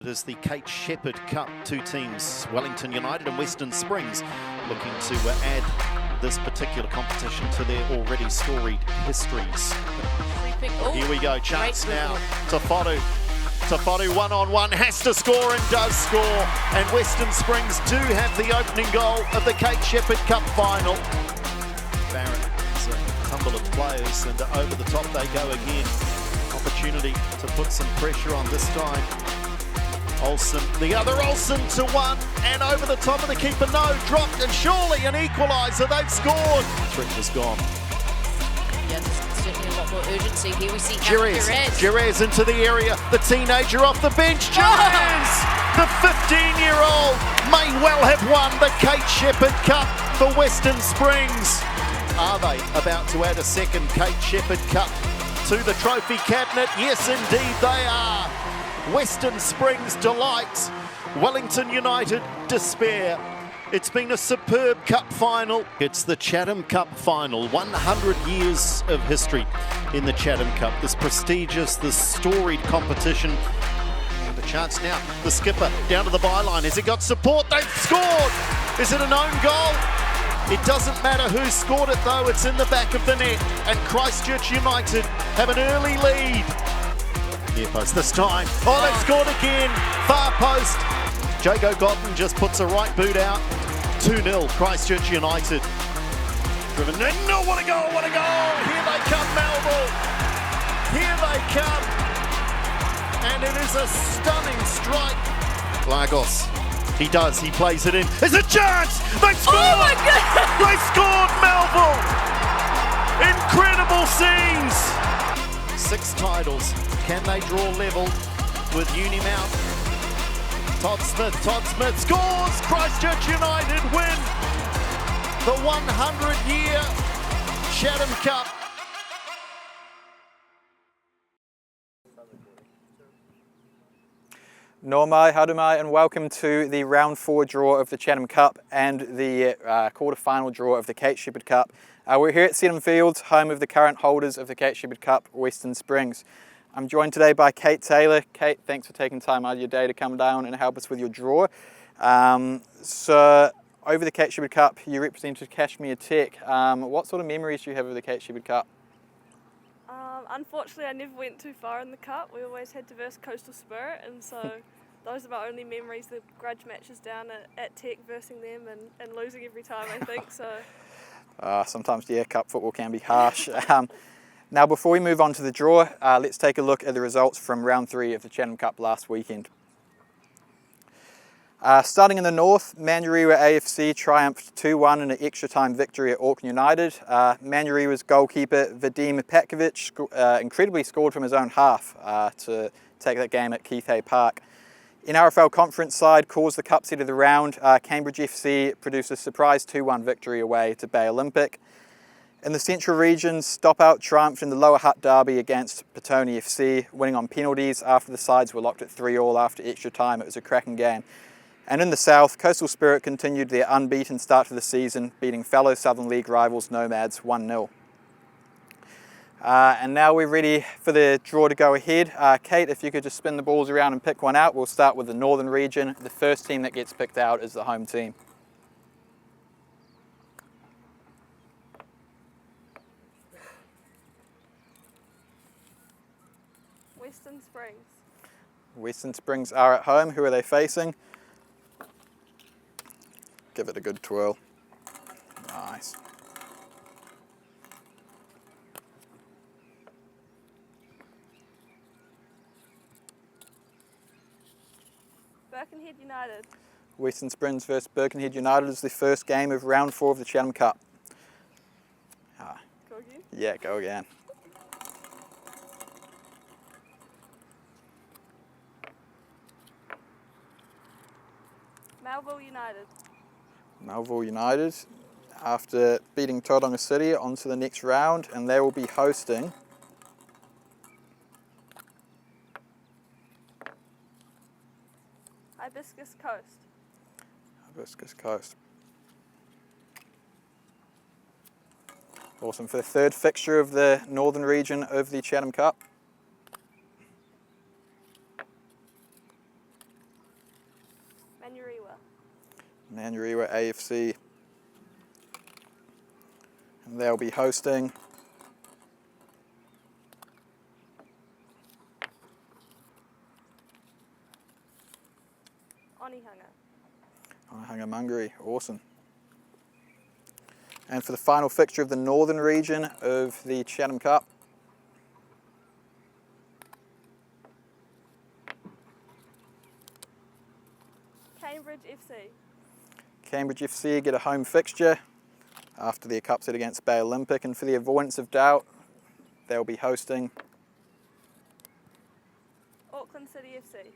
It is the Sheppard Cup, two teams, Wellington United and Western Springs, looking to add this particular competition to their already storied histories. Here we go, chance now to Fodu. Tafonu one-on-one, has to score and does score. And Western Springs do have the opening goal of the Sheppard Cup final. Barrett is a tumble of players and over the top they go again. Opportunity to put some pressure on this time. Olsen, the other Olsen to one, and over the top of the keeper, no, dropped, and surely an equaliser, they've scored. Trick is gone. Yeah, there's certainly a lot more urgency here. We see Jerez into the area, the teenager off the bench, Jerez! The 15-year-old may well have won the Sheppard Cup for Western Springs. Are they about to add a second Sheppard Cup to the trophy cabinet? Yes, indeed they are. Western Springs delight, Wellington United despair. It's been a superb cup final. It's the Chatham Cup final, 100 years of history in the Chatham Cup. This prestigious, this storied competition. And a chance now, the skipper down to the byline. Has he got support? They've scored! Is it an own goal? It doesn't matter who scored it though, it's in the back of the net. And Christchurch United have an early lead. Near post this time. Oh, they've scored again. Far post. Jago Gotten just puts a right boot out. 2-0 Christchurch United. Driven in. No, what a goal, what a goal. Here they come, Melville. Here they come. And it is a stunning strike. Lagos. He does, he plays it in. There's a chance. They scored. Oh my goodness. They scored, Melville. Incredible scenes. 6 titles. Can they draw level with Unimount? Todd Smith scores! Christchurch United win the 100-year Chatham Cup. Nō mai, haere mai, and welcome to the round 4 draw of the Chatham Cup and the quarter-final draw of the Sheppard Cup. We're here at Seddon Fields, home of the current holders of the Sheppard Cup, Western Springs. I'm joined today by Kate Taylor. Kate, thanks for taking time out of your day to come down and help us with your draw. So, over the Sheppard Cup, you represented Kashmir Tech. What sort of memories do you have of the Sheppard Cup? Unfortunately, I never went too far in the cup. We always had diverse coastal spirit, and so those are my only memories, the grudge matches down at Tech versus them and losing every time, I think. So. Sometimes, yeah, cup football can be harsh. Now, before we move on to the draw, let's take a look at the results from round 3 of the Chatham Cup last weekend. Starting in the north, Manurewa AFC triumphed 2-1 in an extra time victory at Auckland United. Manurewa's goalkeeper Vadim Petkovic incredibly scored from his own half to take that game at Keith Hay Park. In RFL conference side, caused the cup set of the round, Cambridge FC produced a surprise 2-1 victory away to Bay Olympic. In the Central region, Stopout triumphed in the Lower Hutt derby against Petone FC, winning on penalties after the sides were locked at 3-3 after extra time. It was a cracking game. And in the South, Coastal Spirit continued their unbeaten start to the season, beating fellow Southern League rivals Nomads 1-0. And now we're ready for the draw to go ahead. Kate, if you could just spin the balls around and pick one out. We'll start with the Northern region. The first team that gets picked out is the home team. Western Springs. Western Springs are at home. Who are they facing? Give it a good twirl. Nice. Birkenhead United. Western Springs versus Birkenhead United is the first game of round 4 of the Chatham Cup. Go again? Yeah, go again. Melville United. Melville United, after beating Tauranga City, on to the next round, and they will be hosting Hibiscus Coast. Hibiscus Coast. Awesome. For the third fixture of the Northern region of the Chatham Cup. Manurewa AFC. And they'll be hosting Onehunga Mangere. Awesome. And for the final fixture of the northern region of the Chatham Cup, Cambridge FC get a home fixture after their cup set against Bay Olympic, and for the avoidance of doubt, they'll be hosting Auckland City FC.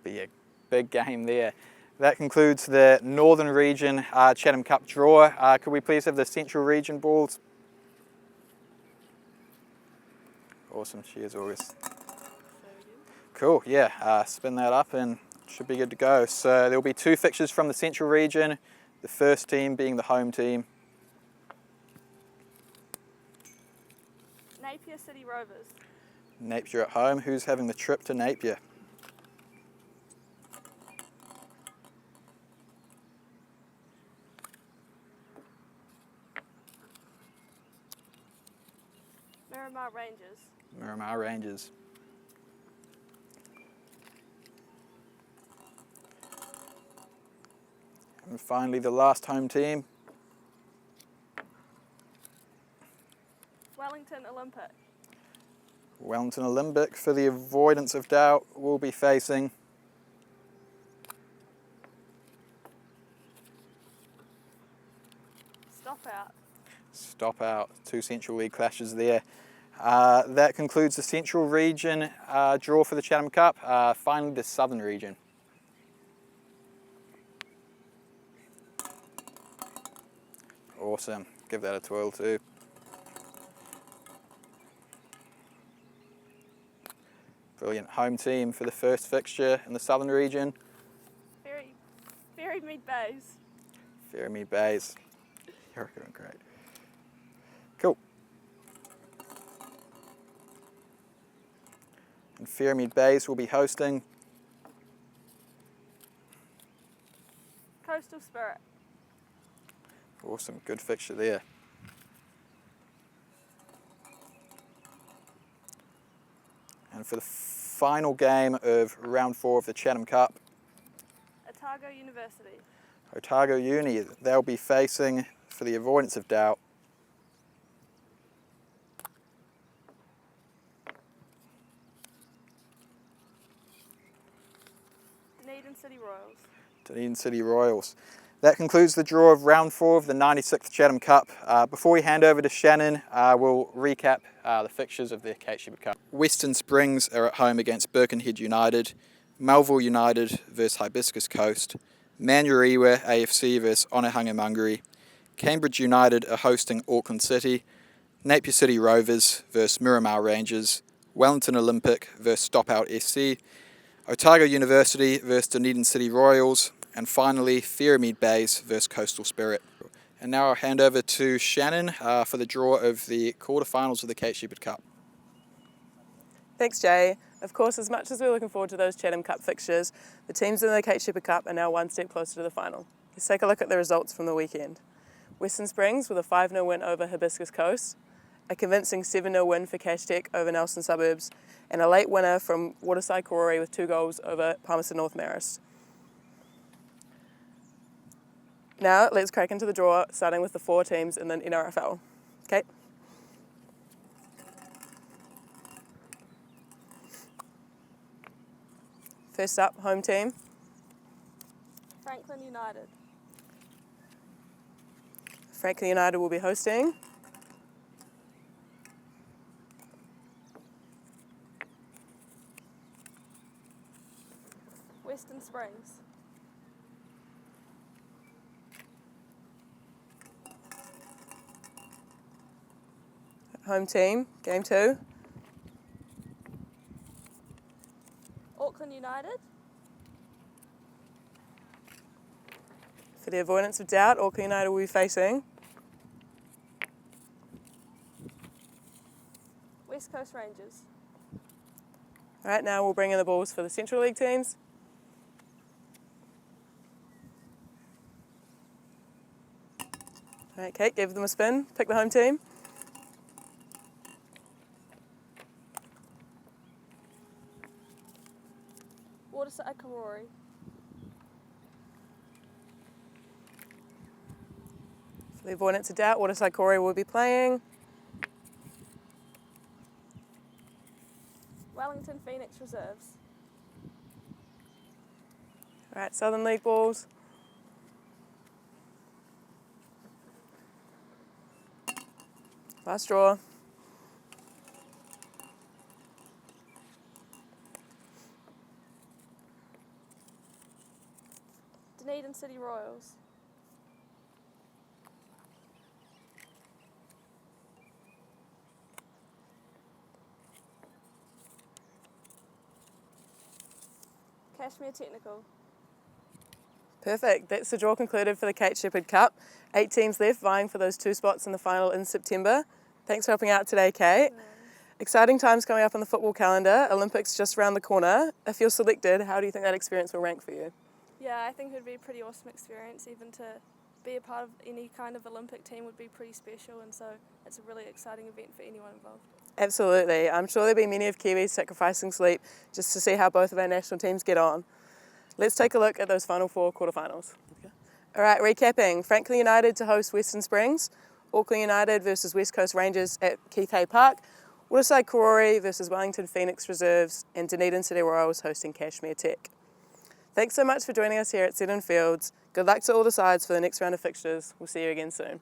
Be a big game there. That concludes the Northern Region Chatham Cup draw. Could we please have the Central Region balls? Awesome, cheers August. Cool, yeah, spin that up and should be good to go. So there'll be 2 fixtures from the Central Region, the first team being the home team. Napier City Rovers. Napier at home. Who's having the trip to Napier? Miramar Rangers. And finally the last home team. Wellington Olympic, for the avoidance of doubt, will be facing Stop Out. 2 Central League clashes there. That concludes the Central Region draw for the Chatham Cup. Finally the Southern Region. Awesome, give that a twirl too. Brilliant, home team for the first fixture in the Southern Region. Ferrymead Bays. Ferrymead Bays. You're doing great. Cool. And Ferrymead Bays will be hosting Coastal Spirit. Awesome, good fixture there. And for the final game of round 4 of the Chatham Cup, Otago University. Otago Uni, they'll be facing, for the avoidance of doubt, Dunedin City Royals. Dunedin City Royals. That concludes the draw of round 4 of the 96th Chatham Cup. Before we hand over to Shannon, we'll recap the fixtures of the Kate Sheppard Cup. Western Springs are at home against Birkenhead United, Melville United versus Hibiscus Coast, Manurewa AFC versus Onehunga Mangere, Cambridge United are hosting Auckland City, Napier City Rovers versus Miramar Rangers, Wellington Olympic versus Stop Out SC, Otago University versus Dunedin City Royals, and finally Ferrymead Bays versus Coastal Spirit. And now I'll hand over to Shannon for the draw of the quarterfinals of the Kate Sheppard Cup. Thanks, Jay. Of course, as much as we're looking forward to those Chatham Cup fixtures, the teams in the Kate Sheppard Cup are now one step closer to the final. Let's take a look at the results from the weekend. Western Springs with a 5-0 win over Hibiscus Coast, a convincing 7-0 win for Cash Tech over Nelson Suburbs, and a late winner from Waterside Karori with 2 goals over Palmerston North Marist. Now let's crack into the draw, starting with the 4 teams in the NRFL. Okay. First up, home team. Franklin United. Franklin United will be hosting Western Springs. home team, game 2. Auckland United. For the avoidance of doubt, Auckland United will be facing West Coast Rangers. All right, now we'll bring in the balls for the Central League teams. All right, Kate, give them a spin. Pick the home team. Waterside Karori. For the avoidance of doubt, Waterside Corey will be playing. Wellington Phoenix Reserves. All right, Southern League balls. Last draw. Dunedin City Royals. Kashmir Technical. Perfect. That's the draw concluded for the Kate Sheppard Cup. 8 teams left vying for those 2 spots in the final in September. Thanks for helping out today, Kate. Exciting times coming up on the football calendar. Olympics just around the corner. If you're selected, how do you think that experience will rank for you? Yeah, I think it would be a pretty awesome experience. Even to be a part of any kind of Olympic team would be pretty special, and so it's a really exciting event for anyone involved. Absolutely. I'm sure there'll be many of Kiwis sacrificing sleep just to see how both of our national teams get on. Let's take a look at those final 4 quarterfinals. All right, recapping. Franklin United to host Western Springs, Auckland United versus West Coast Rangers at Keith Hay Park, Waterside Karori versus Wellington Phoenix Reserves, and Dunedin City Royals hosting Kashmir Tech. Thanks so much for joining us here at Seddon Fields. Good luck to all the sides for the next round of fixtures. We'll see you again soon.